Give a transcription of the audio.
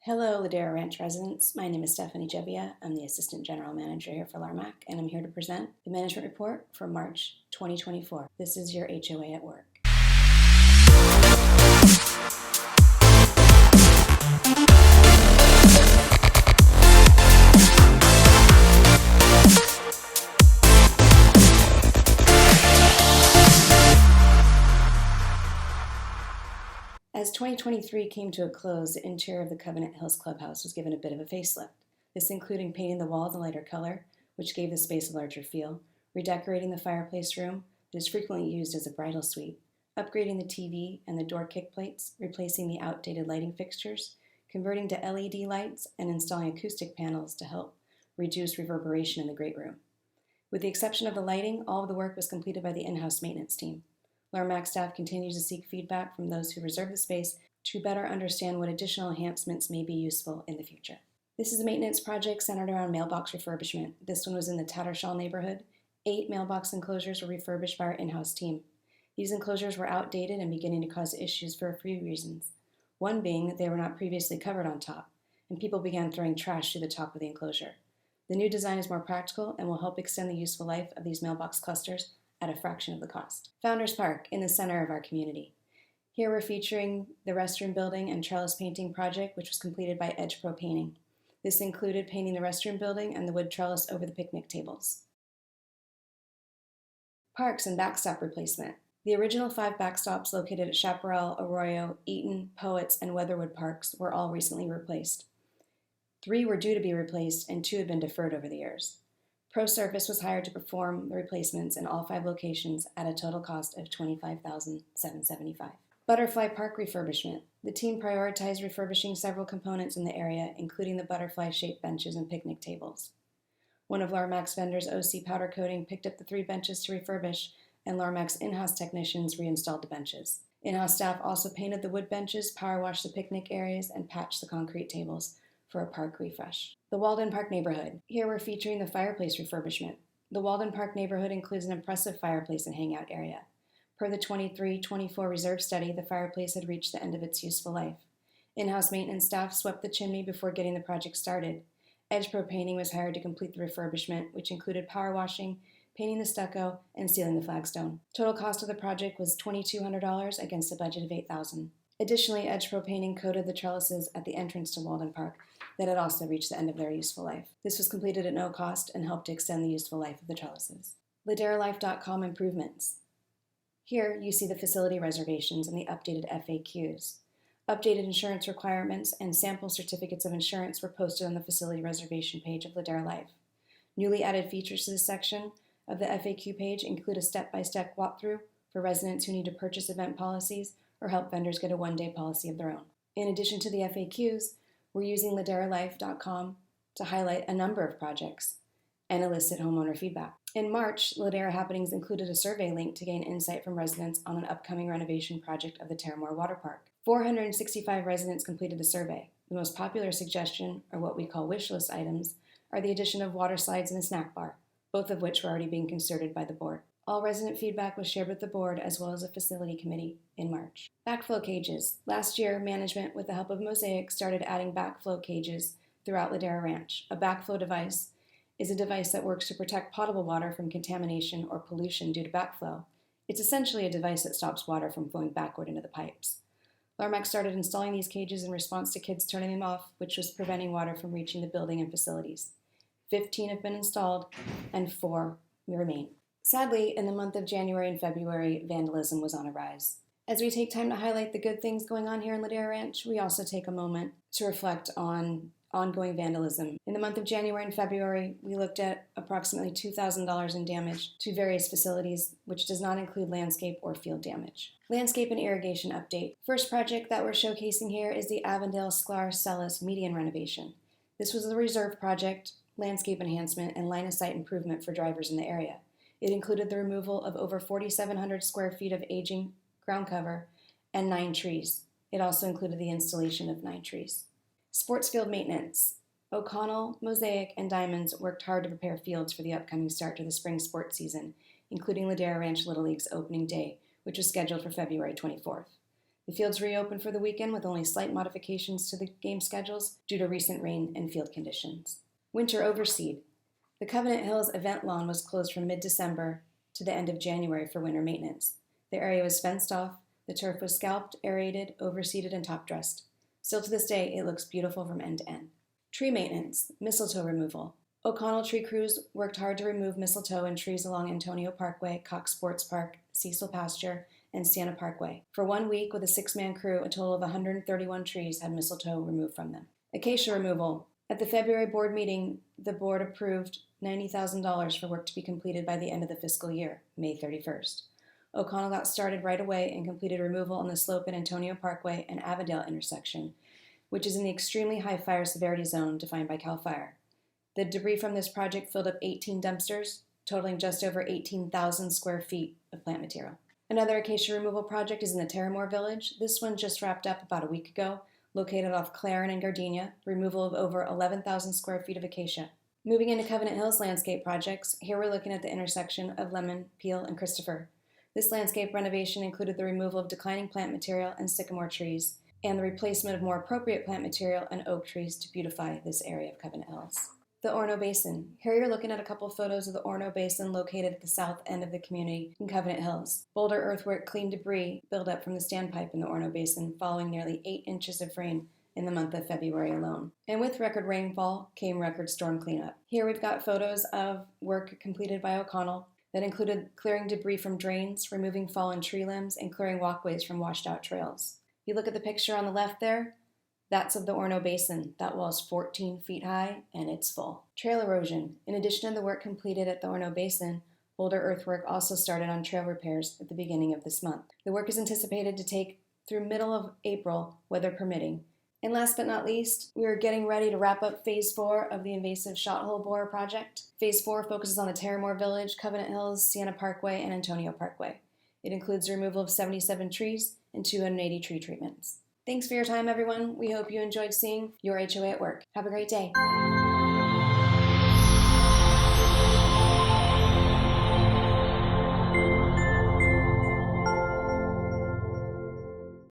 Hello, Ladera Ranch residents. My name is Stephanie Gebbia. I'm the Assistant General Manager here for LARMAC, and I'm here to present the Management Report for March 2024. This is your HOA at work. As 2023 came to a close, the interior of the Covenant Hills Clubhouse was given a bit of a facelift. This included painting the walls a lighter color, which gave the space a larger feel, redecorating the fireplace room that is frequently used as a bridal suite, upgrading the TV and the door kick plates, replacing the outdated lighting fixtures, converting to LED lights, and installing acoustic panels to help reduce reverberation in the great room. With the exception of the lighting, all of the work was completed by the in-house maintenance team. LARMAC staff continues to seek feedback from those who reserve the space to better understand what additional enhancements may be useful in the future. This is a maintenance project centered around mailbox refurbishment. This one was in the Tattershall neighborhood. 8 mailbox enclosures were refurbished by our in-house team. These enclosures were outdated and beginning to cause issues for a few reasons. One being that they were not previously covered on top, and people began throwing trash through the top of the enclosure. The new design is more practical and will help extend the useful life of these mailbox clusters at a fraction of the cost. Founders Park, in the center of our community. Here we're featuring the restroom building and trellis painting project, which was completed by Edge Pro Painting. This included painting the restroom building and the wood trellis over the picnic tables. Parks and backstop replacement. The original 5 backstops located at Chaparral, Arroyo, Eaton, Poets, and Weatherwood parks were all recently replaced. 3 were due to be replaced and 2 had been deferred over the years. ProSurface was hired to perform the replacements in all 5 locations at a total cost of $25,775. Butterfly Park refurbishment. The team prioritized refurbishing several components in the area, including the butterfly-shaped benches and picnic tables. One of LARMAC's vendors, OC Powder Coating, picked up the 3 benches to refurbish, and LARMAC's in-house technicians reinstalled the benches. In-house staff also painted the wood benches, power washed the picnic areas, and patched the concrete tables for a park refresh. The Walden Park neighborhood. Here we're featuring the fireplace refurbishment. The Walden Park neighborhood includes an impressive fireplace and hangout area. Per the 23-24 reserve study, the fireplace had reached the end of its useful life. In-house maintenance staff swept the chimney before getting the project started. Edge Pro Painting was hired to complete the refurbishment, which included power washing, painting the stucco, and sealing the flagstone. Total cost of the project was $2,200 against a budget of $8,000. Additionally, Edge Pro Painting coated the trellises at the entrance to Walden Park that had also reached the end of their useful life. This was completed at no cost and helped to extend the useful life of the trellises. LaderaLife.com improvements. Here you see the facility reservations and the updated FAQs. Updated insurance requirements and sample certificates of insurance were posted on the facility reservation page of Ladera Life. Newly added features to this section of the FAQ page include a step-by-step walkthrough for residents who need to purchase event policies or help vendors get a one-day policy of their own. In addition to the FAQs, we're using LaderaLife.com to highlight a number of projects and elicit homeowner feedback. In March, Ladera Happenings included a survey link to gain insight from residents on an upcoming renovation project of the Terramore Water Park. 465 residents completed the survey. The most popular suggestion, or what we call wish list items, are the addition of water slides and a snack bar, both of which were already being considered by the board. All resident feedback was shared with the board as well as a facility committee in March. Backflow cages. Last year, management, with the help of Mosaic, started adding backflow cages throughout Ladera Ranch. A backflow device is a device that works to protect potable water from contamination or pollution due to backflow. It's essentially a device that stops water from flowing backward into the pipes. LARMAC started installing these cages in response to kids turning them off, which was preventing water from reaching the building and facilities. 15 have been installed and 4 remain. Sadly, in the month of January and February, vandalism was on a rise. As we take time to highlight the good things going on here in Ladera Ranch, we also take a moment to reflect on ongoing vandalism. In the month of January and February, we looked at approximately $2,000 in damage to various facilities, which does not include landscape or field damage. Landscape and irrigation update. First project that we're showcasing here is the Avondale Sklar Celis median renovation. This was a reserve project, landscape enhancement, and line-of-sight improvement for drivers in the area. It included the removal of over 4,700 square feet of aging ground cover and 9 trees. It also included the installation of 9 trees. Sports field maintenance. O'Connell, Mosaic, and Diamonds worked hard to prepare fields for the upcoming start to the spring sports season, including Ladera Ranch Little League's opening day, which was scheduled for February 24th. The fields reopened for the weekend with only slight modifications to the game schedules due to recent rain and field conditions. Winter overseed. The Covenant Hills event lawn was closed from mid-December to the end of January for winter maintenance. The area was fenced off, the turf was scalped, aerated, overseeded, and top-dressed. Still to this day, it looks beautiful from end to end. Tree maintenance, mistletoe removal. O'Connell tree crews worked hard to remove mistletoe and trees along Antonio Parkway, Cox Sports Park, Cecil Pasture, and Sienna Parkway. For 1 week, with a 6-man crew, a total of 131 trees had mistletoe removed from them. Acacia removal. At the February board meeting, the board approved $90,000 for work to be completed by the end of the fiscal year, May 31st. O'Connell got started right away and completed removal on the slope at Antonio Parkway and Avondale intersection, which is in the extremely high fire severity zone defined by CAL FIRE. The debris from this project filled up 18 dumpsters, totaling just over 18,000 square feet of plant material. Another acacia removal project is in the Terramore Village. This one just wrapped up about a week ago, located off Claren and Gardenia, removal of over 11,000 square feet of acacia. Moving into Covenant Hills landscape projects, here we're looking at the intersection of Lemon, Peel, and Christopher. This landscape renovation included the removal of declining plant material and sycamore trees, and the replacement of more appropriate plant material and oak trees to beautify this area of Covenant Hills. The Orono Basin. Here you're looking at a couple photos of the Orono Basin located at the south end of the community in Covenant Hills. Boulder earthwork cleaned debris buildup from the standpipe in the Orono Basin following nearly 8 inches of rain in the month of February alone. And with record rainfall came record storm cleanup. Here we've got photos of work completed by O'Connell that included clearing debris from drains, removing fallen tree limbs, and clearing walkways from washed out trails. If you look at the picture on the left there, that's of the Orono Basin. That wall is 14 feet high, and it's full. Trail erosion. In addition to the work completed at the Orono Basin, Boulder earthwork also started on trail repairs at the beginning of this month. The work is anticipated to take through middle of April, weather permitting. And last but not least, we are getting ready to wrap up Phase 4 of the invasive shot-hole borer project. Phase 4 focuses on the Terramore Village, Covenant Hills, Sienna Parkway, and Antonio Parkway. It includes the removal of 77 trees and 280 tree treatments. Thanks for your time, everyone. We hope you enjoyed seeing your HOA at work. Have a great day.